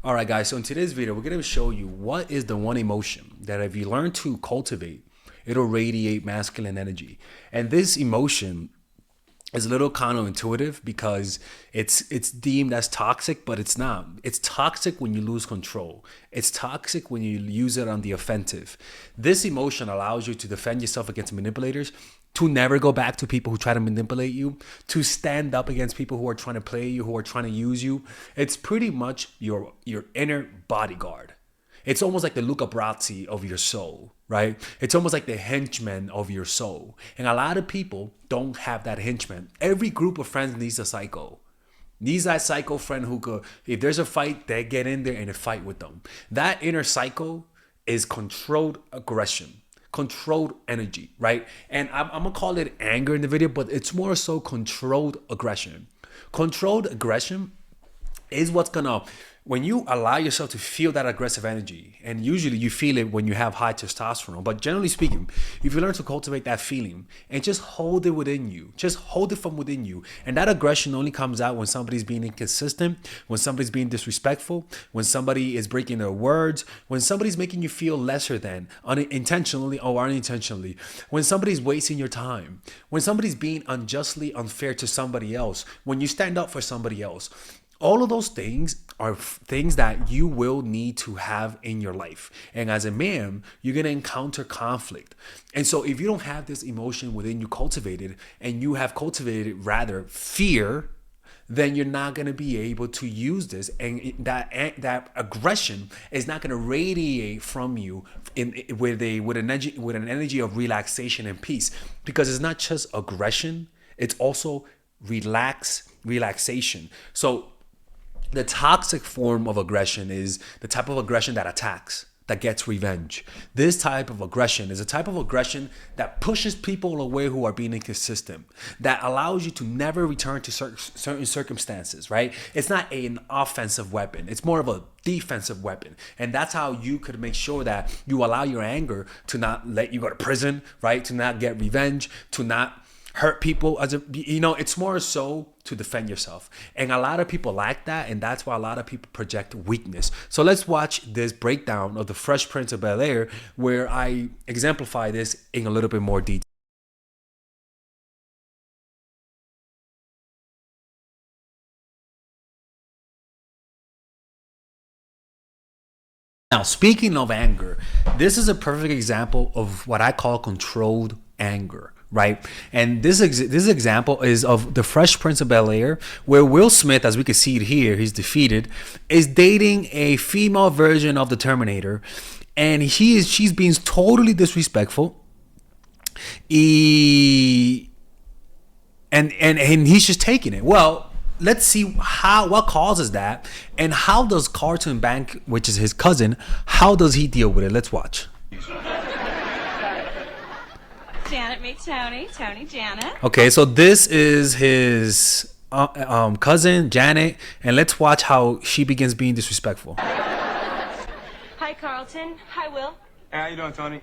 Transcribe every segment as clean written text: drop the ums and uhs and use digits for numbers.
All right, guys. So in today's video, we're going to show you what is the one emotion that if you learn to cultivate, it'll radiate masculine energy. And this emotion is a little counterintuitive because it's deemed as toxic, but it's not. It's toxic when you lose control. It's toxic when you use it on the offensive. This emotion allows you to defend yourself against manipulators, to never go back to people who try to manipulate you, to stand up against people who are trying to play you, who are trying to use you. It's pretty much your inner bodyguard. It's almost like the Luca Brasi of your soul, right? It's almost like the henchman of your soul. And a lot of people don't have that henchman. Every group of friends needs a psycho. Needs that psycho friend who could, if there's a fight, they get in there and they fight with them. That inner psycho is controlled aggression, controlled energy, right? And I'm gonna call it anger in the video, but it's more so controlled aggression. Controlled aggression is what's gonna, when you allow yourself to feel that aggressive energy, and usually you feel it when you have high testosterone, but generally speaking, if you learn to cultivate that feeling and just hold it within you, just hold it from within you, and that aggression only comes out when somebody's being inconsistent, when somebody's being disrespectful, when somebody is breaking their words, when somebody's making you feel lesser than, unintentionally or unintentionally, when somebody's wasting your time, when somebody's being unjustly unfair to somebody else, when you stand up for somebody else. All of those things are things that you will need to have in your life. And as a man, you're going to encounter conflict. And so if you don't have this emotion within you cultivated, and you have cultivated rather fear, then you're not going to be able to use this, and that aggression is not going to radiate from you with an energy of relaxation and peace, because it's not just aggression, it's also relaxation. So the toxic form of aggression is the type of aggression that attacks, that gets revenge. This type of aggression is a type of aggression that pushes people away who are being inconsistent, that allows you to never return to certain circumstances, right? It's not an offensive weapon. It's more of a defensive weapon. And that's how you could make sure that you allow your anger to not let you go to prison, right? To not get revenge, to not hurt people. It's more so to defend yourself. And a lot of people lack that, and that's why a lot of people project weakness. So let's watch this breakdown of the Fresh Prince of Bel-Air, where I exemplify this in a little bit more detail. Now, speaking of anger, this is a perfect example of what I call controlled anger, right? And this example is of the Fresh Prince of Bel-Air, where Will Smith, as we can see it here, he's defeated, is dating a female version of the Terminator, and she's being totally disrespectful. And he's just taking it. Well, let's see what causes that, and how does Carlton Banks, which is his cousin, how does he deal with it? Let's watch. Janet meet Tony. Tony, Janet. Okay, so this is his cousin, Janet, and let's watch how she begins being disrespectful. Hi, Carlton. Hi, Will. Hey, how you doing, Tony?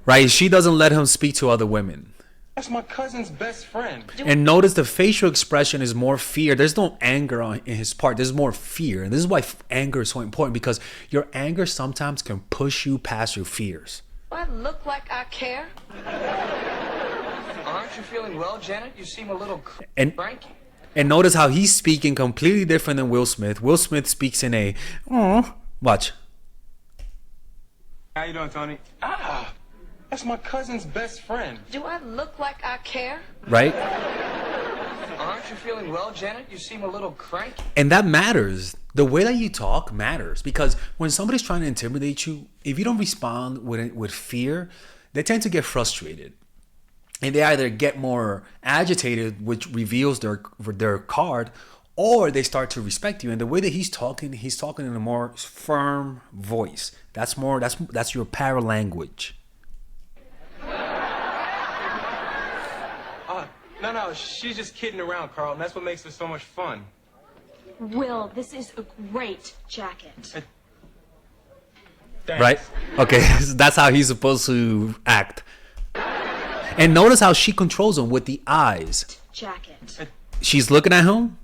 Right, she doesn't let him speak to other women. That's my cousin's best friend. And notice the facial expression is more fear. There's no anger in his part. There's more fear. And this is why anger is so important, because your anger sometimes can push you past your fears. Do I look like I care? Aren't you feeling well, Janet? You seem a little cranky. And notice how he's speaking completely different than Will Smith. Will Smith speaks in a, oh, watch. How you doing, Tony? That's my cousin's best friend. Do I look like I care? Right? Aren't you feeling well, Janet? You seem a little cranky. And that matters. The way that you talk matters, because when somebody's trying to intimidate you, if you don't respond with fear, they tend to get frustrated. And they either get more agitated, which reveals their card, or they start to respect you. And the way that he's talking in a more firm voice. That's your paralanguage. No, she's just kidding around, Carl, and that's what makes it so much fun. Will, this is a great jacket. Thanks. Right? Okay, that's how he's supposed to act. And notice how she controls him with the eyes. Jacket. She's looking at him,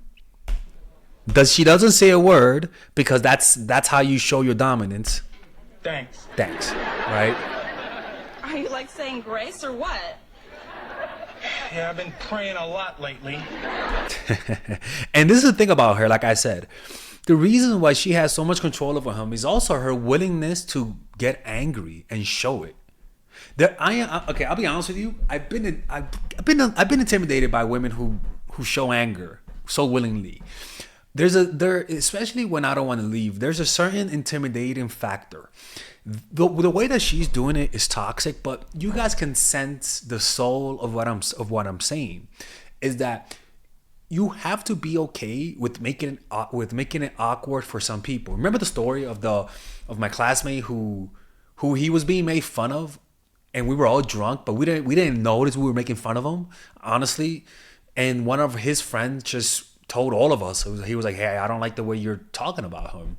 She doesn't say a word because that's how you show your dominance. Thanks. Thanks. Right? Are you like saying grace or what? Yeah, I've been praying a lot lately. And this is the thing about her, like I said. The reason why she has so much control over him is also her willingness to get angry and show it. Okay, I'll be honest with you. I've been intimidated by women who show anger so willingly. Especially when I don't want to leave, there's a certain intimidating factor. The way that she's doing it is toxic, but you guys can sense the soul of what I'm saying is that you have to be okay with making it awkward for some people. Remember the story of my classmate who he was being made fun of, and we were all drunk, but we didn't notice we were making fun of him, honestly. And one of his friends just told all of us, he was like, "Hey, I don't like the way you're talking about him."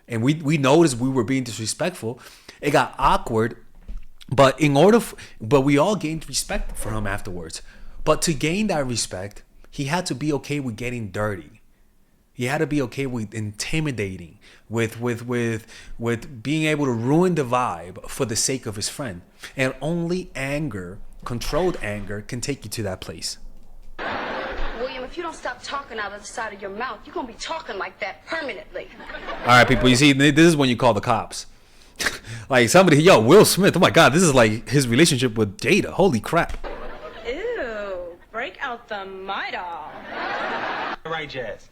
And we noticed we were being disrespectful. It got awkward, but we all gained respect for him afterwards. But to gain that respect, he had to be okay with getting dirty. He had to be okay with intimidating, with being able to ruin the vibe for the sake of his friend. And only anger, controlled anger, can take you to that place. William, if you don't stop talking out of the side of your mouth, you're gonna be talking like that permanently. All right, people, you see, this is when you call the cops. Like Will Smith, oh my God, this is like his relationship with Jada. Holy crap. Ew, break out the Midol. Right, Jazz.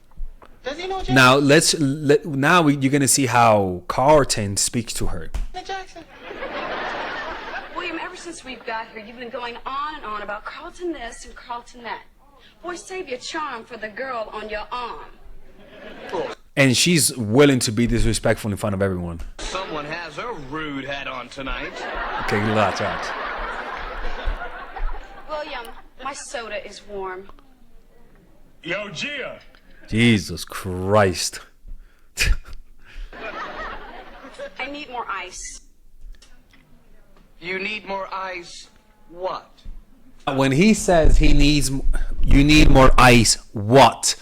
Does he know Jazz? Now you're gonna see how Carlton speaks to her. Jackson? William, ever since we've got here, you've been going on and on about Carlton this and Carlton that. Boy, save your charm for the girl on your arm. And she's willing to be disrespectful in front of everyone. Someone has a rude hat on tonight. Okay, relax. William, my soda is warm. Yo, Gia. Jesus Christ. I need more ice. You need more ice. What? When he says you need more ice, what?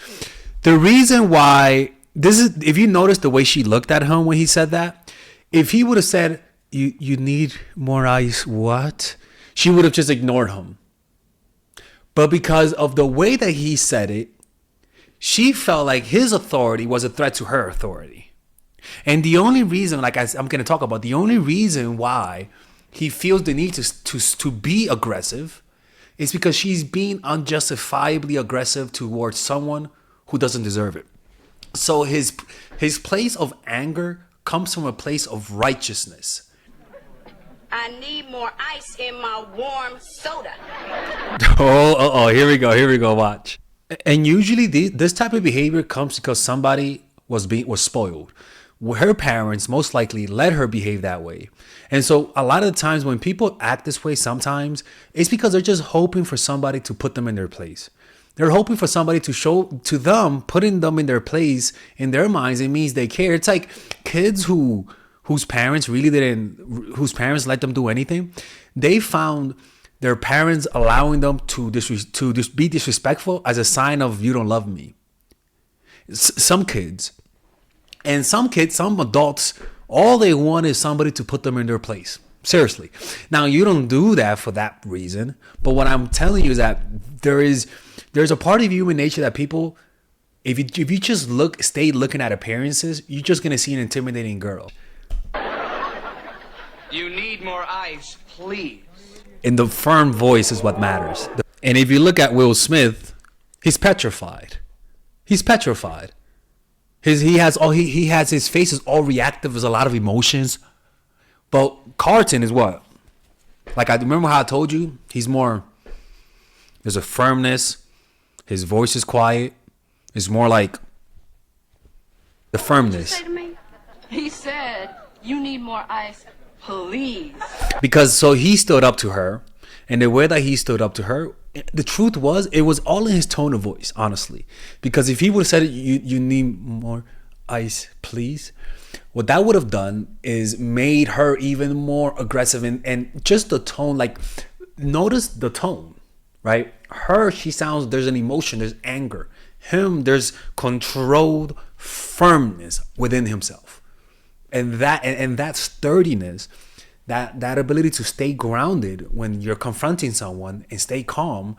The reason why if you notice the way she looked at him when he said that, if he would have said you need more ice, what? She would have just ignored him. But because of the way that he said it, she felt like his authority was a threat to her authority. And the only reason, like I'm going to talk about, the only reason why he feels the need to be aggressive is because she's being unjustifiably aggressive towards someone who doesn't deserve it. So his place of anger comes from a place of righteousness. I need more ice in my warm soda. Here we go, watch. And usually this type of behavior comes because somebody was spoiled. Her parents most likely let her behave that way. And so a lot of the times when people act this way, sometimes it's because they're just hoping for somebody to put them in their place. They're hoping for somebody to show to them, putting them in their place in their minds. It means they care. It's like kids whose parents let them do anything. They found their parents allowing them to be disrespectful as a sign of you don't love me. Some kids, some adults, all they want is somebody to put them in their place. Seriously. Now, you don't do that for that reason. But what I'm telling you is that there's a part of human nature that people, if you just stay looking at appearances, you're just going to see an intimidating girl. You need more ice, please. And the firm voice is what matters. And if you look at Will Smith, he's petrified. He has his face is all reactive. There's a lot of emotions. But Carlton is what? Like, I remember how I told you, there's a firmness. His voice is quiet. It's more like the firmness. Say to me? He said, you need more ice, please. Because so he stood up to her, and the way that he stood up to her, the truth was, it was all in his tone of voice, honestly. Because if he would have said, you need more ice, please, what that would have done is made her even more aggressive. And just the tone, like, notice the tone, right? She sounds, there's an emotion, there's anger. There's controlled firmness within himself. And that sturdiness, that ability to stay grounded when you're confronting someone and stay calm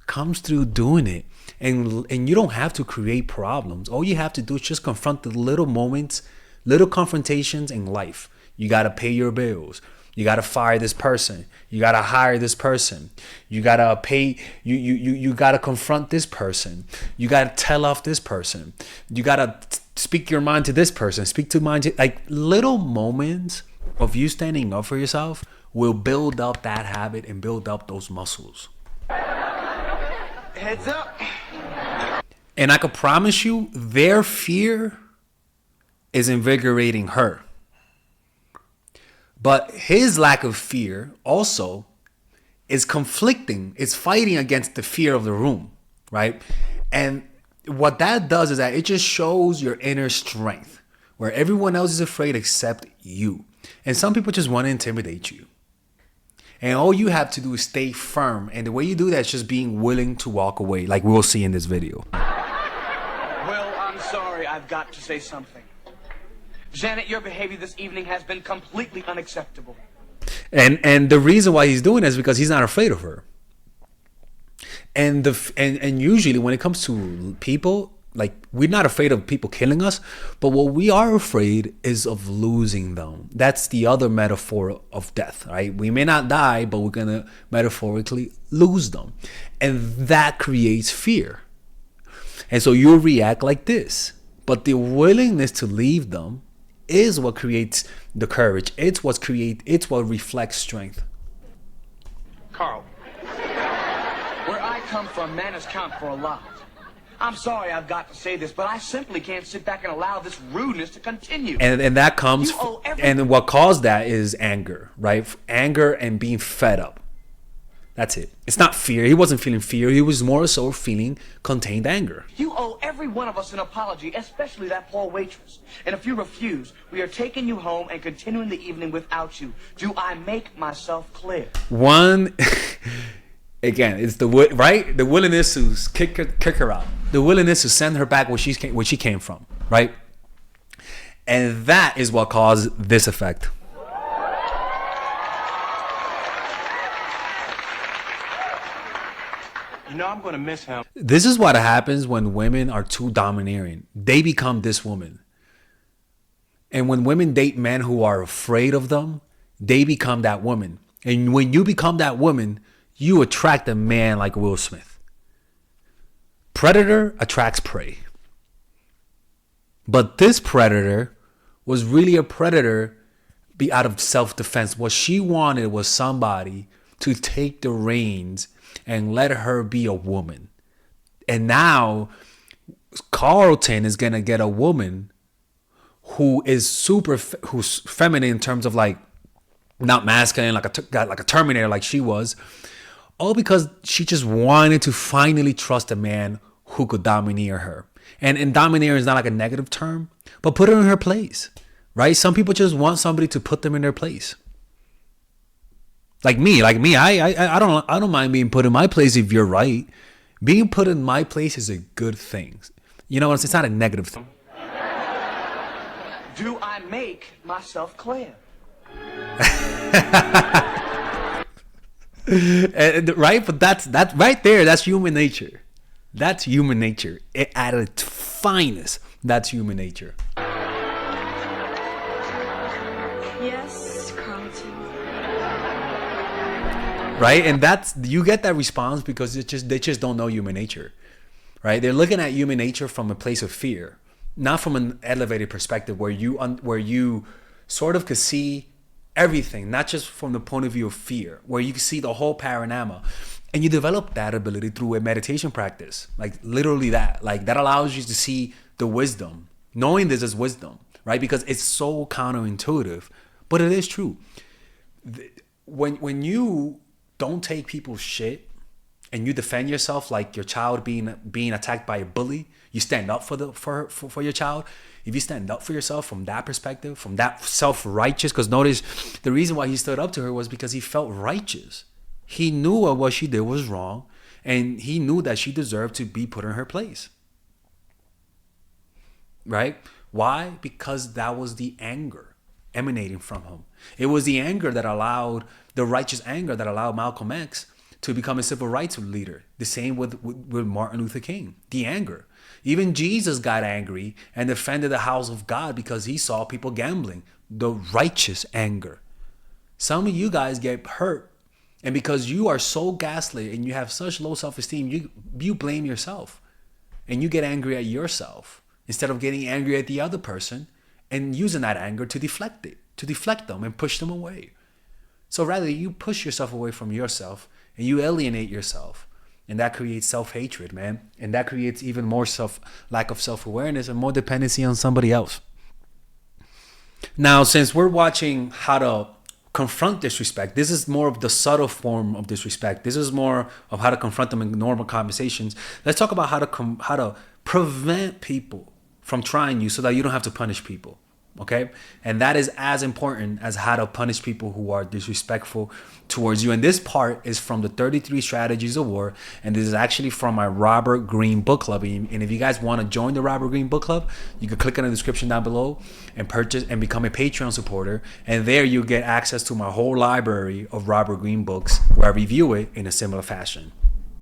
comes through doing it. And you don't have to create problems. All you have to do is just confront the little moments, little confrontations in life. You got to pay your bills. You got to fire this person. You got to hire this person. You got to pay. You got to confront this person. You got to tell off this person. You got to speak your mind to this person. Speak to mind to, like, little moments of you standing up for yourself will build up that habit and build up those muscles. Heads up. And I could promise you, their fear is invigorating her. But his lack of fear also is conflicting. It's fighting against the fear of the room, right? And what that does is that it just shows your inner strength, where everyone else is afraid except you. And some people just want to intimidate you. And all you have to do is stay firm. And the way you do that is just being willing to walk away, like we'll see in this video. Well, I'm sorry. I've got to say something. Janet, your behavior this evening has been completely unacceptable. And the reason why he's doing it is because he's not afraid of her. And usually when it comes to people, like, we're not afraid of people killing us, but what we are afraid is of losing them. That's the other metaphor of death, right? We may not die, but we're gonna metaphorically lose them. And that creates fear. And so you'll react like this. But the willingness to leave them is what creates the courage. It's what reflects strength. Carl, where I come from, manners count for a lot. I'm sorry I've got to say this, but I simply can't sit back and allow this rudeness to continue. And that comes, and what caused that is anger, right? Anger and being fed up. That's it. It's not fear. He wasn't feeling fear. He was more so feeling contained anger. You owe every one of us an apology, especially that poor waitress. And if you refuse, we are taking you home and continuing the evening without you. Do I make myself clear? One, again, it's the willingness to kick her out, the willingness to send her back where she came from, right? And that is what caused this effect. You know I'm gonna miss him. This is what happens when women are too domineering. They become this woman. And when women date men who are afraid of them, they become that woman. And when you become that woman, you attract a man like Will Smith. Predator attracts prey. But this predator was really a predator out of self-defense. What she wanted was somebody to take the reins and let her be a woman. And now Carlton is gonna get a woman who's feminine in terms of, like, not masculine, like a Terminator, like she was, all because she just wanted to finally trust a man who could domineer her. And domineer is not like a negative term, but put her in her place, right? Some people just want somebody to put them in their place. Like me, I don't mind being put in my place if you're right. Being put in my place is a good thing. You know what I'm saying? It's not a negative thing. Do I make myself clear? Right? But that's right there. That's human nature. That's human nature. At its finest, that's human nature. Yes, Carlton. Right? And you get that response because they just don't know human nature. Right? They're looking at human nature from a place of fear, not from an elevated perspective where you sort of could see everything, not just from the point of view of fear, where you can see the whole panorama. And you develop that ability through a meditation practice, like literally that. Like that allows you to see the wisdom, knowing this is wisdom, right? Because it's so counterintuitive, but it is true. When you don't take people's shit and you defend yourself, like your child being attacked by a bully, you stand up for your child. If you stand up for yourself from that perspective, from that self-righteous, because notice the reason why he stood up to her was because he felt righteous. He knew what she did was wrong, and he knew that she deserved to be put in her place. right? Why? Because that was the anger emanating from him. It was the anger that allowed, the righteous anger that allowed Malcolm X to become a civil rights leader. The same with Martin Luther King, the anger. Even Jesus got angry and defended the house of God because he saw people gambling, the righteous anger. Some of you guys get hurt, and because you are so gaslit and you have such low self-esteem, you blame yourself and you get angry at yourself instead of getting angry at the other person and using that anger to deflect them and push them away. So rather, you push yourself away from yourself and you alienate yourself, and that creates self-hatred, man. And that creates even more lack of self-awareness and more dependency on somebody else. Now, since we're watching how to confront disrespect, this is more of the subtle form of disrespect. This is more of how to confront them in normal conversations. Let's talk about how to prevent people from trying you so that you don't have to punish people. Okay? And that is as important as how to punish people who are disrespectful towards you. And this part is from the 33 Strategies of War. And this is actually from my Robert Greene book club. And if you guys want to join the Robert Greene book club, you can click on the description down below and purchase and become a Patreon supporter. And there you get access to my whole library of Robert Greene books where I review it in a similar fashion.